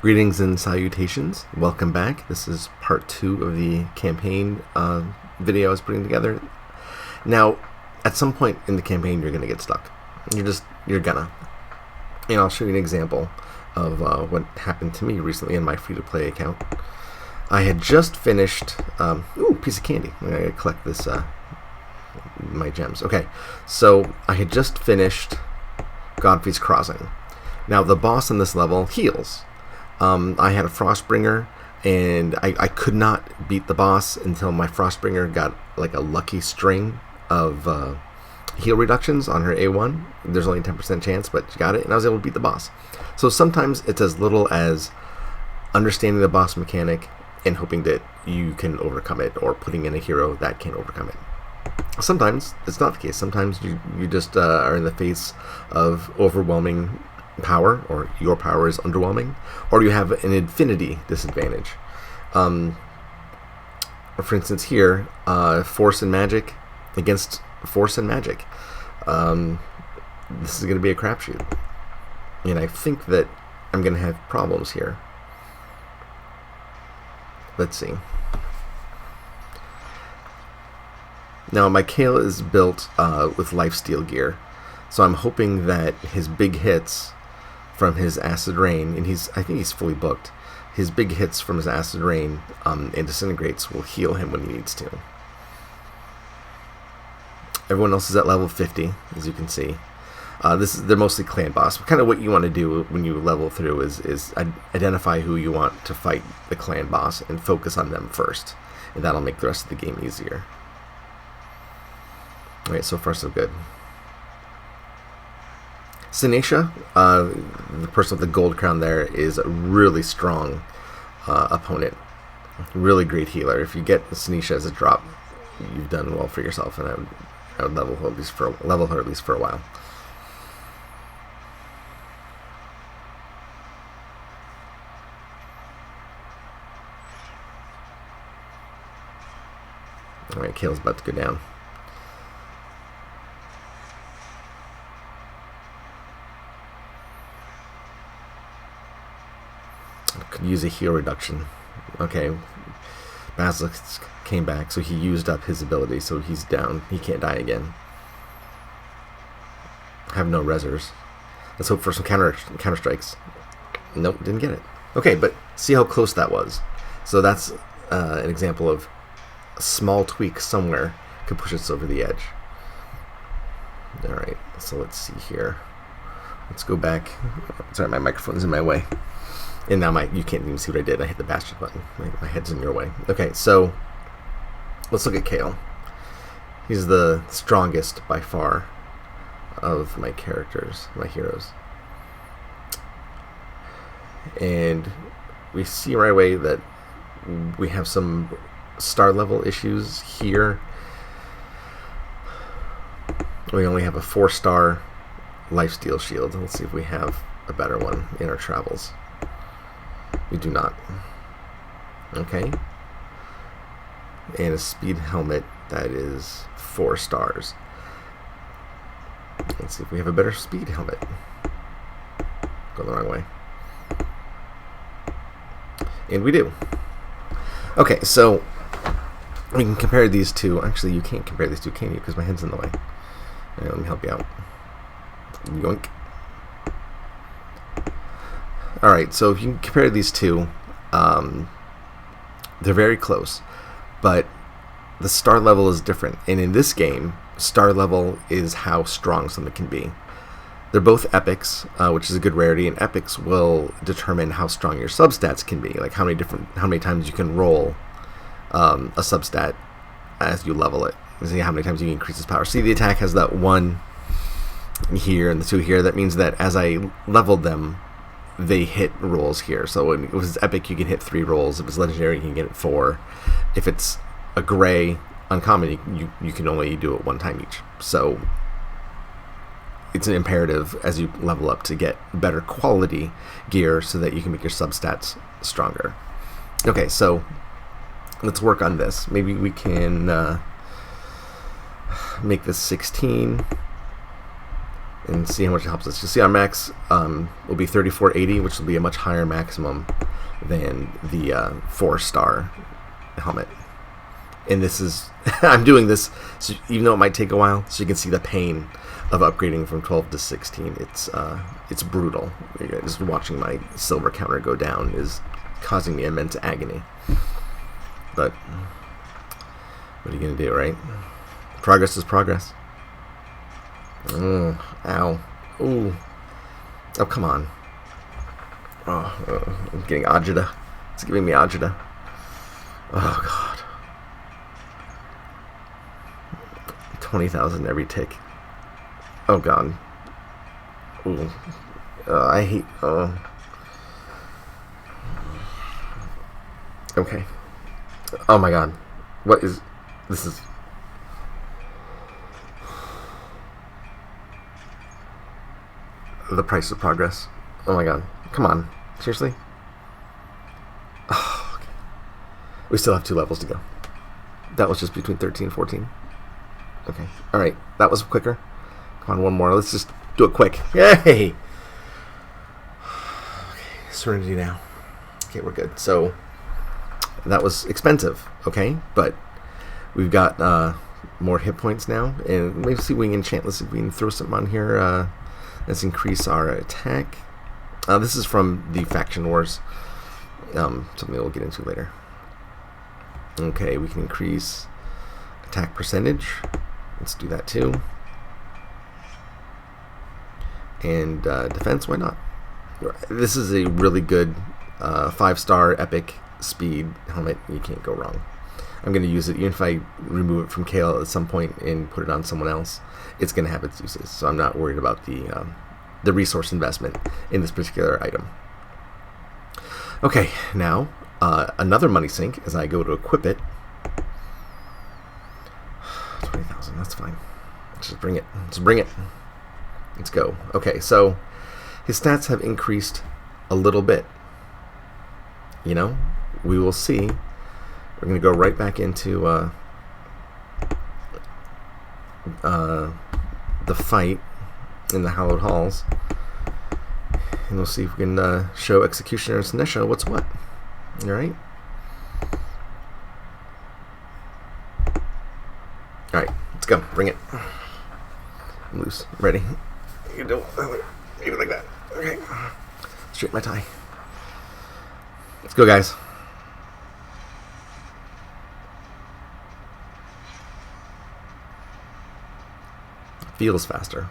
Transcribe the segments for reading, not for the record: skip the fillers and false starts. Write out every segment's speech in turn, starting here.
Greetings and salutations. Welcome back. This is part 2 of the campaign video I was putting together. Now, at some point in the campaign, you're going to get stuck. You're gonna. And I'll show you an example of what happened to me recently in my free-to-play account. I had just finished, piece of candy. I'm going to collect this, my gems. Okay, so I had just finished Godfrey's Crossing. Now, the boss on this level heals. I had a Frostbringer, and I could not beat the boss until my Frostbringer got like a lucky string of heal reductions on her A1. There's only a 10% chance, but she got it, and I was able to beat the boss. So sometimes it's as little as understanding the boss mechanic and hoping that you can overcome it, or putting in a hero that can overcome it. Sometimes it's not the case. Sometimes you just are in the face of overwhelming power, or your power is underwhelming, or you have an infinity disadvantage. For instance here, force and magic against force and magic. This is going to be a crapshoot, and I think that I'm going to have problems here. Let's see. Now my Kale is built with lifesteal gear, so I'm hoping that his big hits from his Acid Rain, and I think he's fully booked, his big hits from his Acid Rain and Disintegrates will heal him when he needs to. Everyone else is at level 50, as you can see. They're mostly clan boss. Kind of what you want to do when you level through is identify who you want to fight the clan boss and focus on them first, and that'll make the rest of the game easier. Alright, so far so good. Sinesha, the person with the gold crown there, is a really strong opponent. Really great healer. If you get Sinesha as a drop, you've done well for yourself, and I would level her at least for a while. Alright, Kale's about to go down. Could use a heal reduction. Okay, Basilisk came back, so he used up his ability, so he's down. He can't die again. Have no resers. Let's hope for some counter strikes. Nope, didn't get it. Okay, but see how close that was. So that's an example of a small tweak somewhere could push us over the edge. Alright, so let's see here. Let's go back. Sorry, my microphone's in my way. And now you can't even see what I did. I hit the bastard button. My head's in your way. Okay, so let's look at Kale. He's the strongest by far of my characters, my heroes. And we see right away that we have some star level issues here. We only have a 4-star lifesteal shield. Let's see if we have a better one in our travels. We do not. Okay. And a speed helmet that is 4 stars. Let's see if we have a better speed helmet. Go the wrong way. And we do. Okay, so we can compare these two. Actually, you can't compare these two, can you? Because my head's in the way. Right, let me help you out. Yoink. Alright, so if you compare these two, they're very close, but the star level is different. And in this game, star level is how strong something can be. They're both epics, which is a good rarity, and epics will determine how strong your substats can be, like how many times you can roll a substat as you level it. See how many times you can increase its power. See, the attack has that 1 here and the 2 here. That means that as I leveled them, they hit rolls here. So when it was epic, you can hit 3 rolls. If it's legendary, you can get it 4. If it's a gray uncommon, you can only do it 1 time each. So it's an imperative as you level up to get better quality gear so that you can make your substats stronger. Okay, so let's work on this. Maybe we can make this 16. and see how much it helps us. You see our max will be 3480, which will be a much higher maximum than the 4-star helmet. And this is, I'm doing this, so even though it might take a while, so you can see the pain of upgrading from 12 to 16. It's brutal. Just watching my silver counter go down is causing me immense agony. But what are you going to do, right? Progress is progress. Ow. Ooh. Oh, come on. I'm getting agita. It's giving me agita. Oh, God. 20,000 every tick. Oh, God. Ooh. I hate... Okay. Oh, my God. What is... This is... The price of progress. Oh my God. Come on. Seriously? Oh, okay. We still have 2 levels to go. That was just between 13 and 14. Okay. Alright. That was quicker. Come on, one more. Let's just do it quick. Yay! Okay. Serenity now. Okay, we're good. So, that was expensive. Okay? But we've got more hit points now. And maybe see if we can enchant. Let's see if we can throw something on here. Let's increase our attack. This is from the Faction Wars. Something we'll get into later. Okay, we can increase attack percentage. Let's do that too. And defense, why not? This is a really good 5-star epic speed helmet. You can't go wrong. I'm going to use it, even if I remove it from Kale at some point and put it on someone else, it's going to have its uses. So I'm not worried about the resource investment in this particular item. Okay, now another money sink as I go to equip it. 20,000, that's fine. Let's just bring it. Let's bring it. Let's go. Okay, so his stats have increased a little bit. You know, we will see. We're going to go right back into the fight in the Hallowed Halls, and we'll see if we can show Executioner Sinesha what's what. Alright? Alright, let's go. Bring it. I'm loose. Ready? You do it like that. Okay. Straighten my tie. Let's go, guys. Feels faster.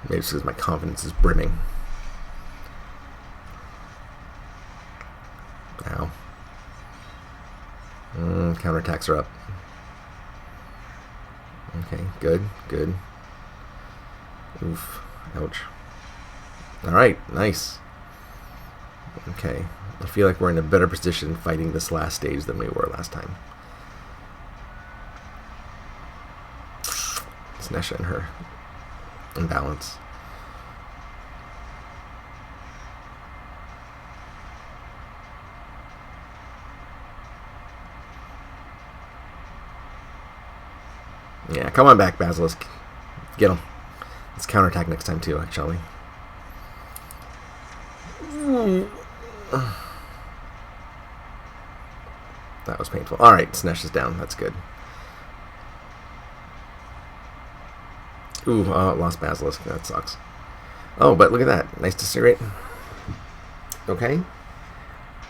Maybe it's because my confidence is brimming. Ow. Counterattacks are up. Okay, good, good. Oof. Ouch. Alright, nice. Okay. I feel like we're in a better position fighting this last stage than we were last time. Sinesha and her imbalance. Yeah, come on back, Basilisk. Get him. Let's counterattack next time too, shall we? That was painful. Alright, Sinesha's down. That's good. Ooh, lost Basilisk. That sucks. Oh, but look at that. Nice Disintegrate. Okay.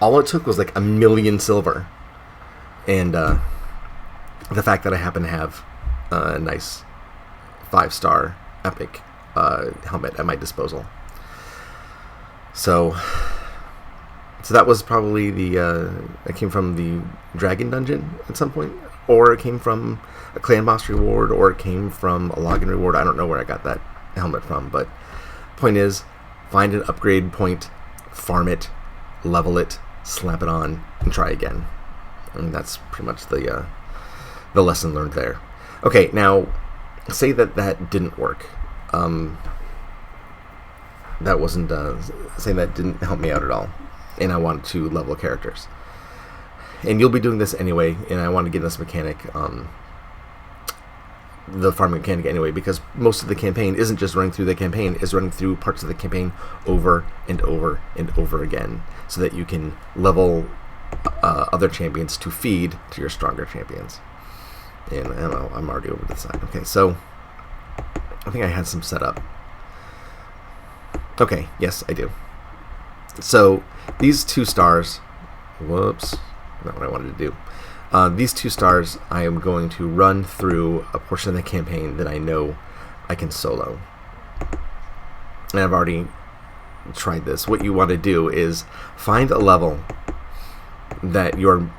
All it took was like 1,000,000 silver. And the fact that I happen to have a nice 5-star epic helmet at my disposal. So that was probably it came from the Dragon Dungeon at some point, or it came from a Clan Boss reward, or it came from a login reward. I don't know where I got that helmet from, but point is, find an upgrade point, farm it, level it, slap it on, and try again. And that's pretty much the lesson learned there. Okay, now, say that didn't work. That wasn't, say that didn't help me out at all, and I wanted to level characters. And you'll be doing this anyway, and I want to get this mechanic the farming mechanic anyway, because most of the campaign isn't just running through the campaign, it's running through parts of the campaign over and over and over again, so that you can level other champions to feed to your stronger champions. And I don't know, I'm already over the side. Okay, so I think I had some set up. Okay, yes, I do. So these 2 stars, whoops, not what I wanted to do. These 2 stars, I am going to run through a portion of the campaign that I know I can solo. And I've already tried this. What you want to do is find a level that your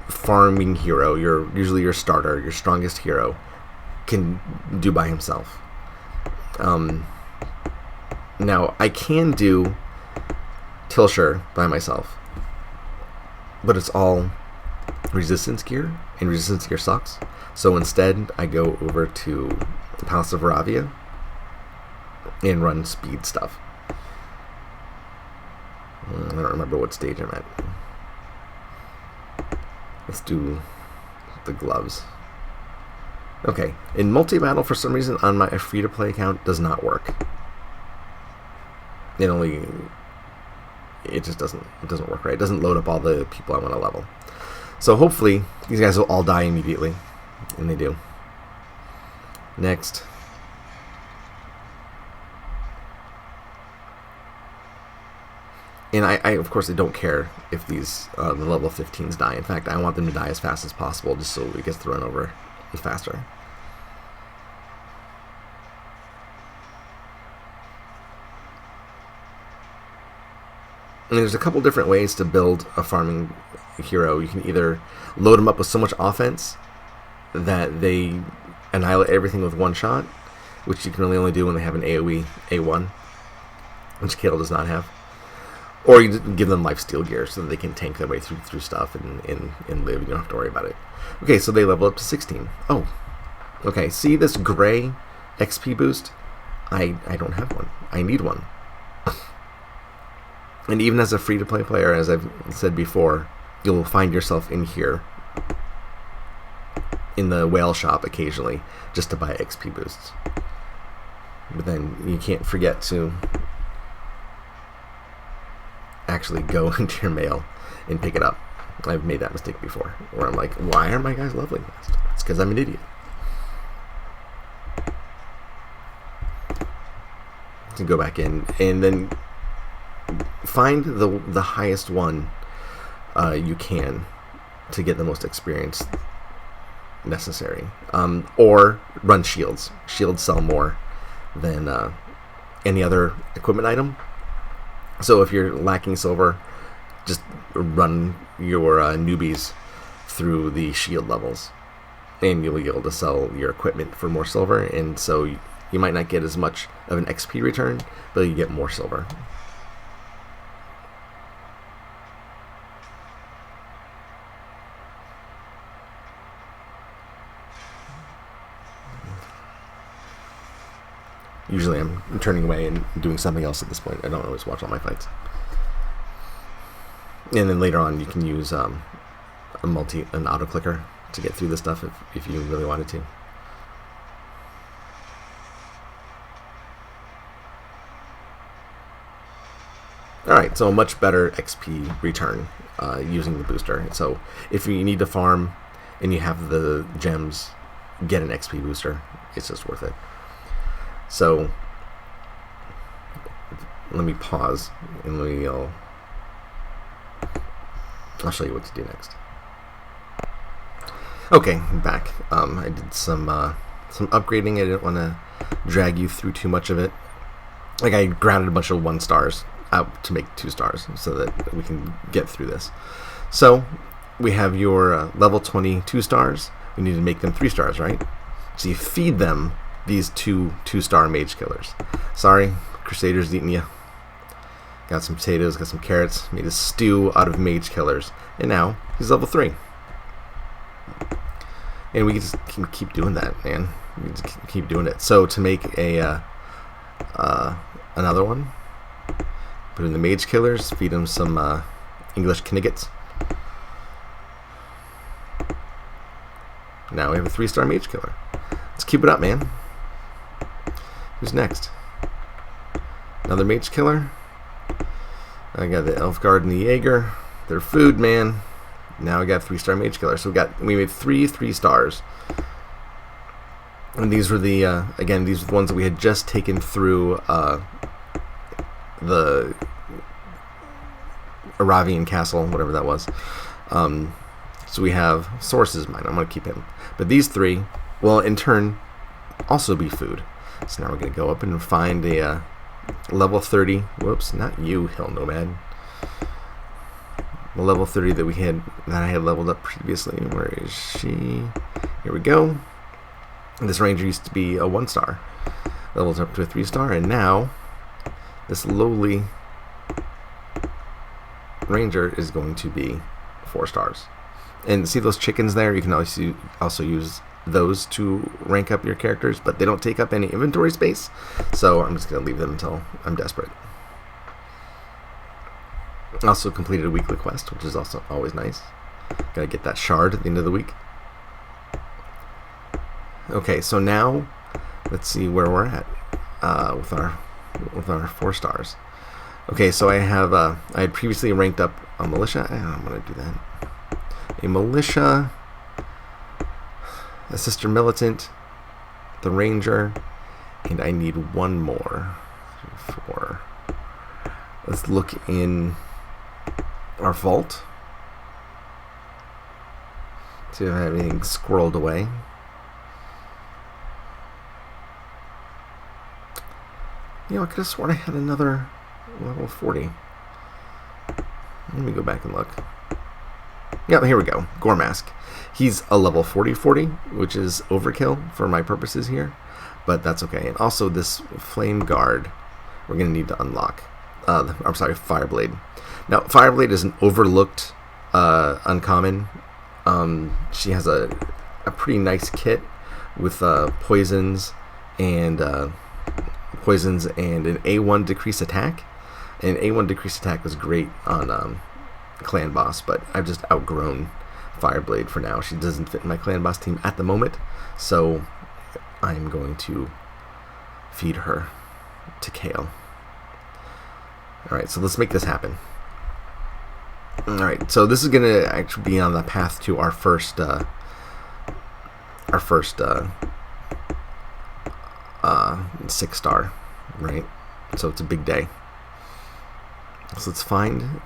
farming hero, usually your starter, your strongest hero, can do by himself. Now, I can do Tilshire by myself, but it's all resistance gear, and resistance gear sucks. So instead, I go over to the Palace of Aravia and run speed stuff. I don't remember what stage I'm at. Let's do the gloves. Okay, in multi-battle, for some reason, on my free-to-play account, does not work. It just doesn't work right. It doesn't load up all the people I want to level. So hopefully, these guys will all die immediately, and they do. Next. And I of course, I don't care if these the level 15s die. In fact, I want them to die as fast as possible, just so it gets to run over faster. And there's a couple different ways to build a farming hero. You can either load them up with so much offense that they annihilate everything with one shot, which you can really only do when they have an AoE A1, which Kayle does not have. Or you just give them lifesteal gear so that they can tank their way through stuff and live. You don't have to worry about it. Okay, so they level up to 16. Oh, okay. See this gray XP boost? I don't have one. I need one. And even as a free-to-play player, as I've said before, you'll find yourself in here, in the whale shop occasionally, just to buy XP boosts. But then you can't forget to actually go into your mail and pick it up. I've made that mistake before, where I'm like, why are my guys leveling fast? It's because I'm an idiot. To go back in, and then find the highest one you can to get the most experience necessary. Or run shields. Shields sell more than any other equipment item. So if you're lacking silver, just run your newbies through the shield levels, and you'll be able to sell your equipment for more silver. And so you might not get as much of an XP return, but you get more silver. Usually I'm turning away and doing something else at this point. I don't always watch all my fights. And then later on you can use an auto clicker to get through this stuff if you really wanted to. Alright, so a much better XP return using the booster. So if you need to farm and you have the gems, get an XP booster. It's just worth it. So let me pause and I'll show you what to do next. Okay, I'm back. I did some upgrading. I didn't want to drag you through too much of it. Like, I grounded a bunch of 1 stars out to make 2 stars so that we can get through this. So we have your level 22 stars. We need to make them 3 stars, right? So you feed them these 2-star mage killers. Sorry, Crusader's eating you. Got some potatoes, got some carrots, made a stew out of mage killers, and now he's level 3. And we just keep doing that, man. We just keep doing it. So to make a another one, put in the mage killers, feed him some English Kniggets. Now we have a 3-star mage killer. Let's keep it up, man. Who's next? Another mage killer. I got the Elfguard and the Jaeger. They're food, man. Now I got 3-star mage killer. So we made 3 stars. And these were the again, these were the ones that we had just taken through the Aravian Castle, whatever that was. So we have Source's Mine. I'm going to keep him. But these 3 will, in turn, also be food. So now we're going to go up and find a level 30. Whoops, not you, Hill Nomad. The level 30 that I had leveled up previously. Where is she? Here we go. This ranger used to be a 1-star. Leveled up to a 3-star, and now this lowly ranger is going to be 4 stars. And see those chickens there? You can also use those to rank up your characters, but they don't take up any inventory space, so I'm just going to leave them until I'm desperate. Also completed a weekly quest, which is also always nice. Gotta get that shard at the end of the week. Okay, so now let's see where we're at with our 4 stars. Okay, so I had previously ranked up a militia. I'm gonna do that. A militia, a sister militant, the ranger, and I need 1 more. 4. Let's look in our vault. See if I have anything squirreled away. You know, I could have sworn I had another level 40. Let me go back and look. Yeah, here we go. Goremask. He's a level 40, which is overkill for my purposes here, but that's okay. And also this Flame Guard, we're going to need to unlock. I'm sorry, Fireblade. Now, Fireblade is an overlooked uncommon. She has a pretty nice kit with poisons and an A1 decrease attack. And A1 decrease attack was great on Clan Boss, but I've just outgrown Fireblade for now. She doesn't fit in my Clan Boss team at the moment, so I'm going to feed her to Kale. Alright, so let's make this happen. Alright, so this is going to actually be on the path to our first 6-star, right? So it's a big day. So let's find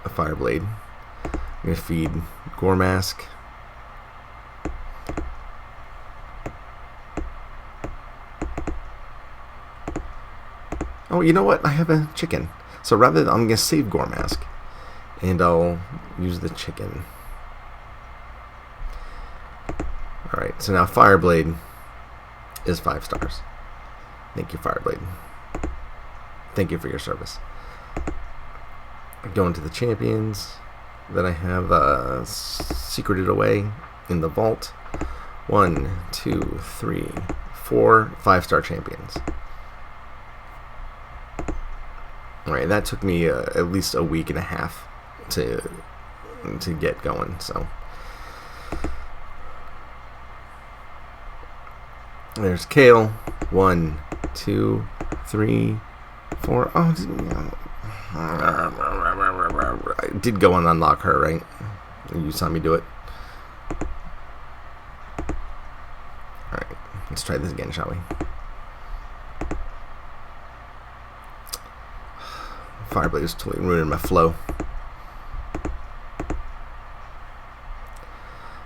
a Fireblade. I'm going to feed Goremask. Oh, you know what? I have a chicken. So rather than, I'm going to save Goremask, and I'll use the chicken. Alright, so now Fireblade is 5 stars. Thank you, Fireblade. Thank you for your service. Go into the champions that I have secreted away in the vault. 1, 2, 3, 4 5-star champions. Alright, that took me at least a week and a half to get going, so. There's Kale. 1, 2, 3, 4. Oh, I did go and unlock her, right? You saw me do it. Alright, let's try this again, shall we? Fireblade is totally ruining my flow.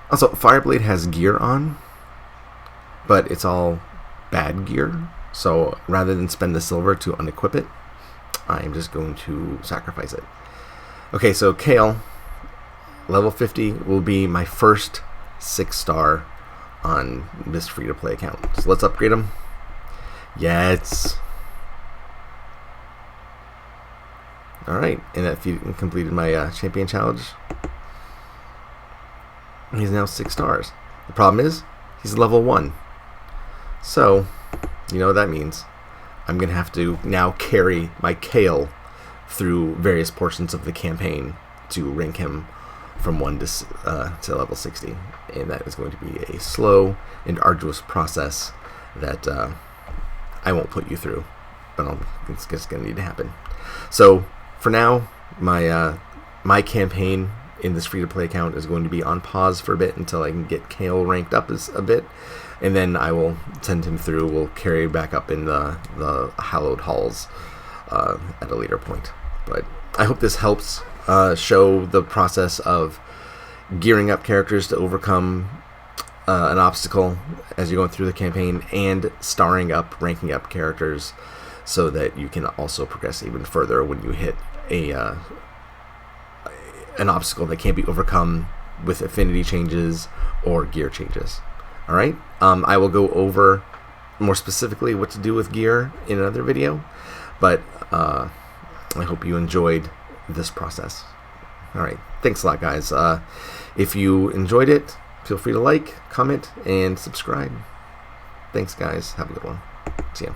Also, Fireblade has gear on, but it's all bad gear. So rather than spend the silver to unequip it, I'm just going to sacrifice it. Okay, so Kale, level 50, will be my first 6-star on this free-to-play account. So let's upgrade him. Yes. Alright, and if you completed my champion challenge, he's now 6 stars. The problem is, he's level 1. So, you know what that means. I'm going to have to now carry my Kale through various portions of the campaign to rank him from 1 to level 60, and that is going to be a slow and arduous process that I won't put you through, but it's just going to need to happen. So for now, my campaign in this free-to-play account is going to be on pause for a bit until I can get Kale ranked up a bit, and then I will send him through. We'll carry back up in the hallowed halls at a later point. But I hope this helps show the process of gearing up characters to overcome an obstacle as you're going through the campaign, and starring up, ranking up characters so that you can also progress even further when you hit an obstacle that can't be overcome with affinity changes or gear changes. Alright, I will go over more specifically what to do with gear in another video, but I hope you enjoyed this process. Alright, thanks a lot, guys. If you enjoyed it, feel free to like, comment, and subscribe. Thanks, guys. Have a good one. See ya.